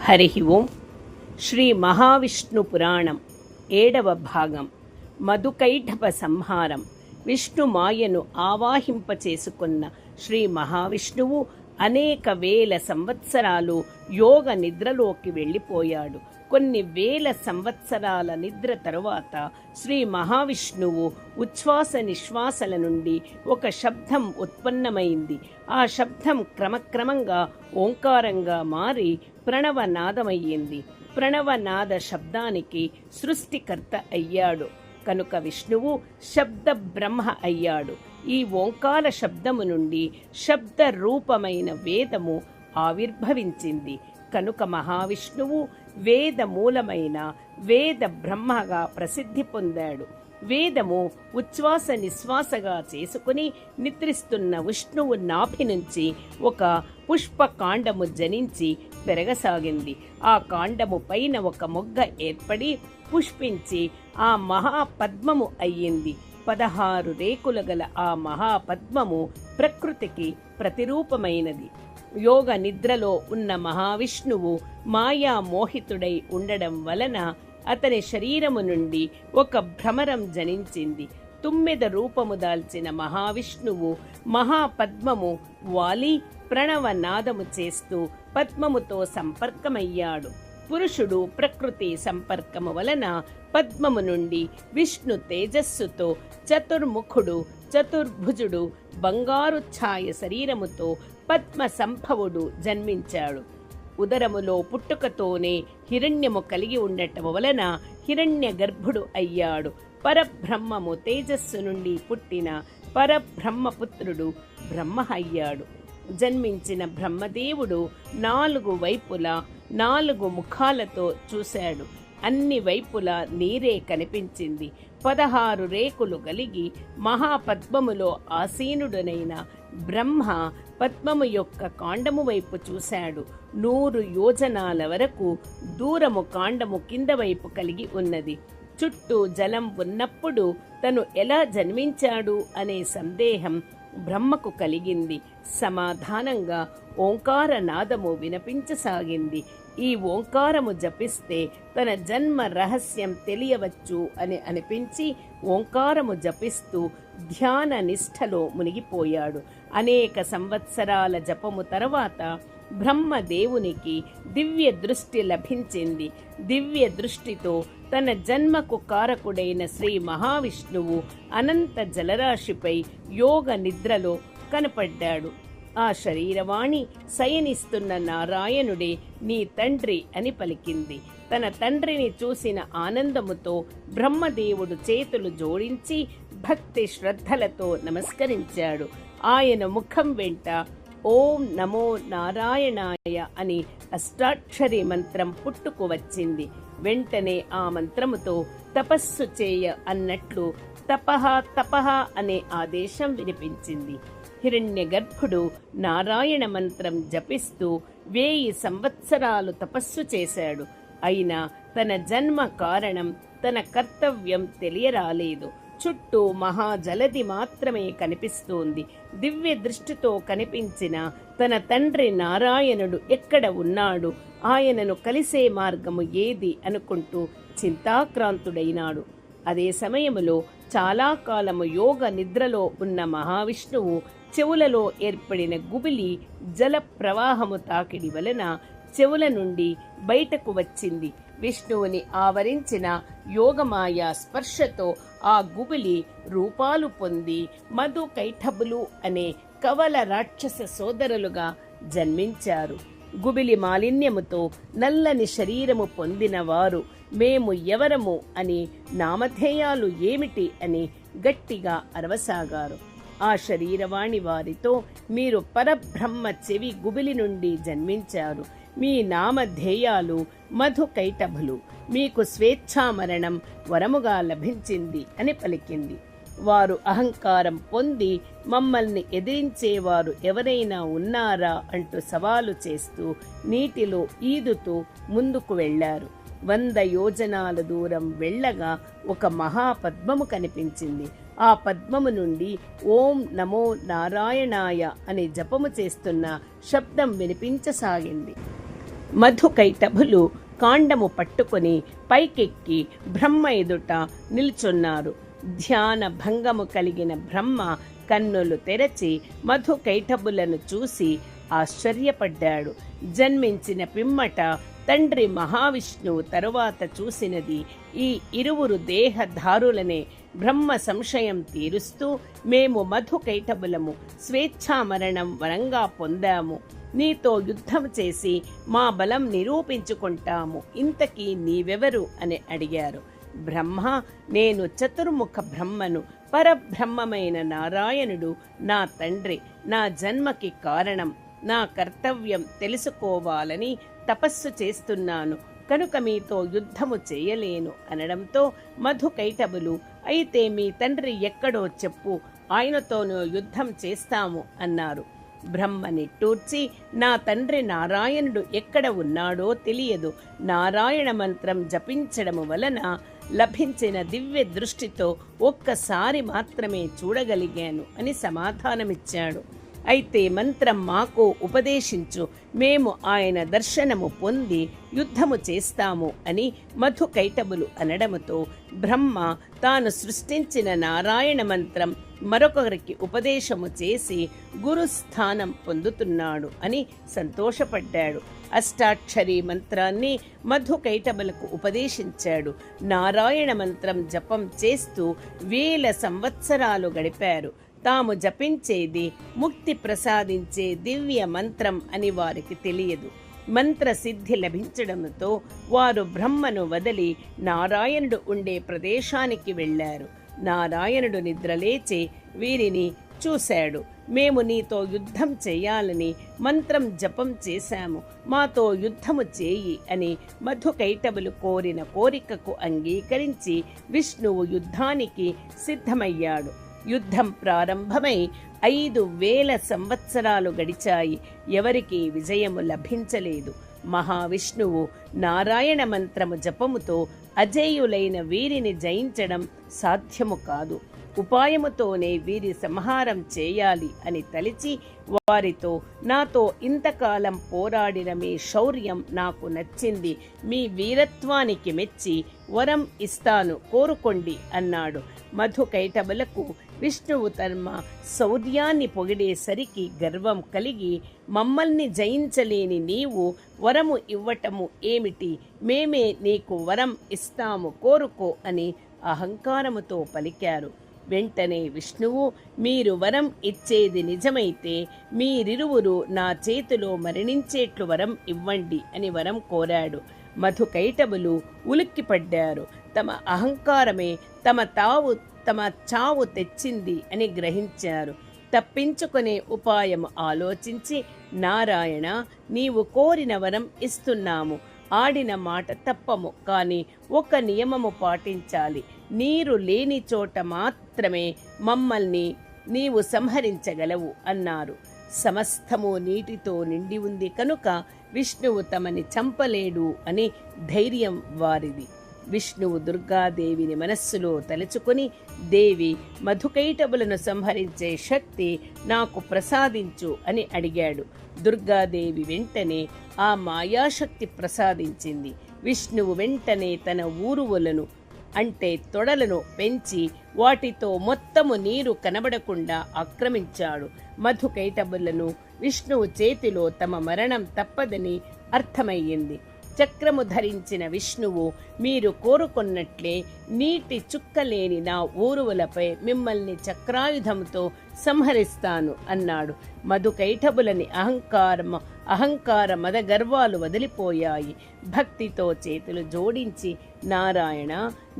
హరి ఓం. శ్రీ మహావిష్ణు పురాణం 7వ భాగం. మధుకైఢవ సంహారం. విష్ణు మాయను ఆవాహింపచేసుకున్న శ్రీ మహావిష్ణువు అనేక వేల సంవత్సరాలు యోగ నిద్రలోకి వెళ్ళిపోయాడు. కొన్ని వేల సంవత్సరాల నిద్ర తరువాత శ్రీ మహావిష్ణువు ఉచ్ఛ్వాస నిశ్వాసల నుండి ఒక శబ్దం ఉత్పన్నమైంది. ఆ శబ్దం క్రమక్రమంగా ఓంకారంగా మారి ప్రణవనాదమయ్యింది. ప్రణవనాద శబ్దానికి సృష్టికర్త అయ్యాడు కనుక విష్ణువు శబ్ద బ్రహ్మ అయ్యాడు. ఈ ఓంకార శబ్దము నుండి శబ్ద రూపమైన వేదము ఆవిర్భవించింది కనుక మహావిష్ణువు వేద మూలమైన వేద బ్రహ్మగా ప్రసిద్ధి పొందాడు. వేదము ఉచ్ఛ్వాస నిశ్వాసగా చేసుకుని నిద్రిస్తున్న విష్ణువు నాభి నుంచి ఒక పుష్పకాండము జనించి పెరగసాగింది. ఆ కాండము పైన ఒక మొగ్గ ఏర్పడి పుష్పించి ఆ మహాపద్మము అయ్యింది. 16 రేకులు గల ఆ మహాపద్మము ప్రకృతికి ప్రతిరూపమైనది. యోగ నిద్రలో ఉన్న మహావిష్ణువు మాయా మోహితుడై ఉండడం వలన అతని శరీరము నుండి ఒక భ్రమరం జనించింది. 9 రూపము దాల్చిన మహావిష్ణువు మహాపద్మము వాలి ప్రణవనాదము చేస్తూ పద్మముతో సంపర్కమయ్యాడు. పురుషుడు ప్రకృతి సంపర్కము వలన పద్మము నుండి విష్ణు తేజస్సుతో చతుర్ముఖుడు చతుర్భుజుడు బంగారు ఛాయ శరీరముతో పద్మ సంభవుడు జన్మించాడు. ఉదరములో పుట్టుకతోనే హిరణ్యము కలిగి ఉండటం వలన హిరణ్య గర్భుడు అయ్యాడు. పరబ్రహ్మము తేజస్సు నుండి పుట్టిన పరబ్రహ్మపుత్రుడు బ్రహ్మ అయ్యాడు. జన్మించిన బ్రహ్మదేవుడు 4 వైపులా 4 ముఖాలతో చూశాడు. అన్ని వైపులా నీరే కనిపించింది. 16 రేకులు కలిగి మహాపద్మములో ఆసీనుడనైన బ్రహ్మ పద్మము యొక్క కాండము వైపు చూశాడు. 100 యోజనాల వరకు దూరము కాండము కింద వైపు కలిగి ఉన్నది. చుట్టూ జలం ఉన్నప్పుడు తను ఎలా జన్మించాడు అనే సందేహం బ్రహ్మకు కలిగింది. సమాధానంగా ఓంకార నాదము వినిపించసాగింది. ఈ ఓంకారము జపిస్తే తన జన్మ రహస్యం తెలియవచ్చు అని అనిపించి ఓంకారము జపిస్తూ ధ్యాన నిష్ఠలో మునిగిపోయాడు. అనేక సంవత్సరాల జపము తర్వాత బ్రహ్మదేవునికి దివ్య దృష్టి లభించింది. దివ్య దృష్టితో తన జన్మకు కారకుడైన శ్రీ మహావిష్ణువు అనంత జలరాశిపై యోగ నిద్రలో కనపడ్డాడు. ఆ శరీరవాణి శయనిస్తున్న నారాయణుడే నీ తండ్రి అని పలికింది. తన తండ్రిని చూసిన ఆనందముతో బ్రహ్మదేవుడు చేతులు జోడించి భక్తి శ్రద్ధలతో నమస్కరించాడు. ఆయన ముఖం వెంట ఓం నమో నారాయణాయ అని అష్టాక్షరి మంత్రం పుట్టుకు వచ్చింది. వెంటనే ఆ మంత్రముతో తపస్సు చేయ అన్నట్లు తపః తపః అనే ఆదేశం వినిపించింది. హిరణ్య గర్భుడు నారాయణ మంత్రం జపిస్తూ 1000 సంవత్సరాలు తపస్సు చేశాడు. అయినా తన జన్మ కారణం తన కర్తవ్యం తెలియరాలేదు. చుట్టూ మహాజలది మాత్రమే కనిపిస్తోంది. దివ్య దృష్టితో కనిపించిన తన తండ్రి నారాయణుడు ఎక్కడ ఉన్నాడు, ఆయనను కలిసే మార్గము ఏది అనుకుంటూ చింతాక్రాంతుడైనాడు. అదే సమయములో చాలా కాలము యోగ నిద్రలో ఉన్న మహావిష్ణువు చెవులలో ఏర్పడిన గుబిలి జల ప్రవాహము తాకిడి వలన చెవుల నుండి బయటకు వచ్చింది. విష్ణువుని ఆవరించిన యోగమాయ స్పర్శతో ఆ గుబిలి రూపాలు పొంది మధుకైఠబులు అనే కవల రాక్షస సోదరులుగా జన్మించారు. గుబిలి మాలిన్యముతో నల్లని శరీరము పొందిన వారు మేము ఎవరము అని నామధేయాలు ఏమిటి అని గట్టిగా అరవసాగారు. ఆ శరీరవాణి వారితో మీరు పరబ్రహ్మ చెవి గుబిలి నుండి జన్మించారు. మీ నామధేయాలు మధుకైటభులు. మీకు స్వేచ్ఛామరణం వరముగా లభించింది అని పలికింది. వారు అహంకారం పొంది మమ్మల్ని ఎదిరించేవారు ఎవరైనా ఉన్నారా అంటూ సవాలు చేస్తూ నీటిలో ఈదుతూ ముందుకు వెళ్లారు. 100 యోజనాల దూరం వెళ్ళగా ఒక మహాపద్మము కనిపించింది. ఆ పద్మము నుండి ఓం నమో నారాయణాయ అని జపము చేస్తున్న శబ్దం వినిపించసాగింది. మధుకైటభులు కాండము పట్టుకొని పైకెక్కి బ్రహ్మ ఎదుట నిల్చున్నారు. ధ్యాన భంగము కలిగిన బ్రహ్మ కన్నులు తెరచి మధుకైటభులను చూసి ఆశ్చర్యపడ్డాడు. జన్మించిన పిమ్మట తండ్రి మహావిష్ణువు తరువాత చూసినది ఈ ఇరువురు దేహధారులనే. బ్రహ్మ సంశయం తీరుస్తూ, మేము మధుకైటభులము స్వేచ్ఛామరణం వరంగా పొందాము. నీతో యుద్ధం చేసి మా బలం నిరూపించుకుంటాము. ఇంతకీ నీవెవరు అని అడిగారు. బ్రహ్మ, నేను చతుర్ముఖ బ్రహ్మను, పరబ్రహ్మమైన నారాయణుడు నా తండ్రి. నా జన్మకి కారణం, నా కర్తవ్యం తెలుసుకోవాలని తపస్సు చేస్తున్నాను కనుక మీతో యుద్ధము చేయలేను అనడంతో మధుకైటభులు, అయితే మీ తండ్రి ఎక్కడో చెప్పు, ఆయనతోనూ యుద్ధం చేస్తాము అన్నారు. బ్రహ్మ నిట్టూర్చి, నా తండ్రి నారాయణుడు ఎక్కడ ఉన్నాడో తెలియదు. నారాయణ మంత్రం జపించడము వలన లభించిన దివ్య దృష్టితో ఒక్కసారి మాత్రమే చూడగలిగాను అని సమాధానమిచ్చాడు. అయితే మంత్రం మాకు ఉపదేశించు, మేము ఆయన దర్శనము పొంది యుద్ధము చేస్తాము అని మధుకైటభులు అనడముతో బ్రహ్మ తాను సృష్టించిన నారాయణ మంత్రం మరొకరికి ఉపదేశము చేసి గురుస్థానం పొందుతున్నాడు అని సంతోషపడ్డాడు. అష్టాక్షరీ మంత్రాన్ని మధుకైటభులకు ఉపదేశించాడు. నారాయణ మంత్రం జపం చేస్తూ 1000 సంవత్సరాలు గడిపారు. తాము జపించేది ముక్తి ప్రసాదించే దివ్య మంత్రం అని వారికి తెలియదు. మంత్రసిద్ధి లభించడంతో వారు బ్రహ్మను వదిలి నారాయణుడు ఉండే ప్రదేశానికి వెళ్ళారు. నారాయణుడు నిద్రలేచి వీరిని చూశాడు. మేము నీతో యుద్ధం చేయాలని మంత్రం జపం చేశాము, మాతో యుద్ధము చేయి అని మధుకైటభులు కోరిన కోరికకు అంగీకరించి విష్ణువు యుద్ధానికి సిద్ధమయ్యాడు. యుద్ధం ప్రారంభమై 5000 సంవత్సరాలు గడిచాయి. ఎవరికీ విజయము లభించలేదు. మహావిష్ణువు నారాయణ మంత్రము జపముతో అజేయులైన వీరిని జయించడం సాధ్యము కాదు. ఉపాయముతోనే వీరి సంహారం చేయాలి అని తలిచి వారితో, నాతో ఇంతకాలం పోరాడిన మీ శౌర్యం నాకు నచ్చింది. మీ వీరత్వానికి మెచ్చి వరం ఇస్తాను, కోరుకోండి అన్నాడు. మధుకైటభులకు విష్ణువు తమ శౌర్యాన్ని పొగిడేసరికి గర్వం కలిగి, మమ్మల్ని జయించలేని నీవు వరము ఇవ్వటము ఏమిటి? మేమే నీకు వరం ఇస్తాము, కోరుకో అని అహంకారముతో పలికారు. వెంటనే విష్ణువు, మీరు వరం ఇచ్చేది నిజమైతే మీరిరువురు నా చేతిలో మరణించేట్లు వరం ఇవ్వండి అని వరం కోరాడు. మధుకైటభులు ఉలిక్కిపడ్డారు. తమ అహంకారమే తమ చావు తెచ్చింది అని గ్రహించారు. తప్పించుకునే ఉపాయం ఆలోచించి, నారాయణ, నీవు కోరిన వరం ఇస్తున్నాము. ఆడిన మాట తప్పము, కానీ ఒక నియమము పాటించాలి. నీరు లేని చోట మాత్రమే మమ్మల్ని నీవు సంహరించగలవు అన్నారు. సమస్తము నీటితో నిండి ఉంది కనుక విష్ణువు తమని చంపలేడు అని ధైర్యం వారిది. విష్ణువు దుర్గాదేవిని మనస్సులో తలుచుకొని, దేవి, మధుకైటభులను సంహరించే శక్తి నాకు ప్రసాదించు అని అడిగాడు. దుర్గాదేవి వెంటనే ఆ మాయాశక్తి ప్రసాదించింది. విష్ణువు వెంటనే తన ఊరువులను అంటే తొడలను పెంచి వాటితో మొత్తము నీరు కనబడకుండా ఆక్రమించాడు. మధుకైటభులను విష్ణువు చేతిలో తమ మరణం తప్పదని అర్థమయ్యింది. చక్రము ధరించిన విష్ణువు, మీరు కోరుకున్నట్లే నీటి చుక్కలేని నా ఊరువులపై మిమ్మల్ని చక్రాయుధంతో సంహరిస్తాను అన్నాడు. మధుకైటభులని అహంకార మదగర్వాలు వదిలిపోయాయి. భక్తితో చేతులు జోడించి, నారాయణ,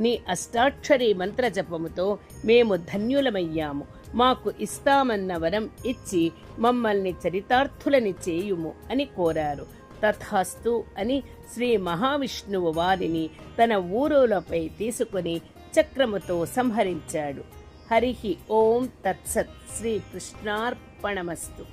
నీ అష్టాక్షరీ మంత్రజపముతో మేము ధన్యులమయ్యాము. మాకు ఇస్తామన్న వరం ఇచ్చి మమ్మల్ని చరితార్థులని చేయుము అని కోరారు. తథాస్తు అని శ్రీ మహావిష్ణువు వారిని తన ఊరులపై తీసుకుని చక్రముతో సంహరించాడు. హరి ఓం తత్సత్. శ్రీకృష్ణార్పణమస్తు.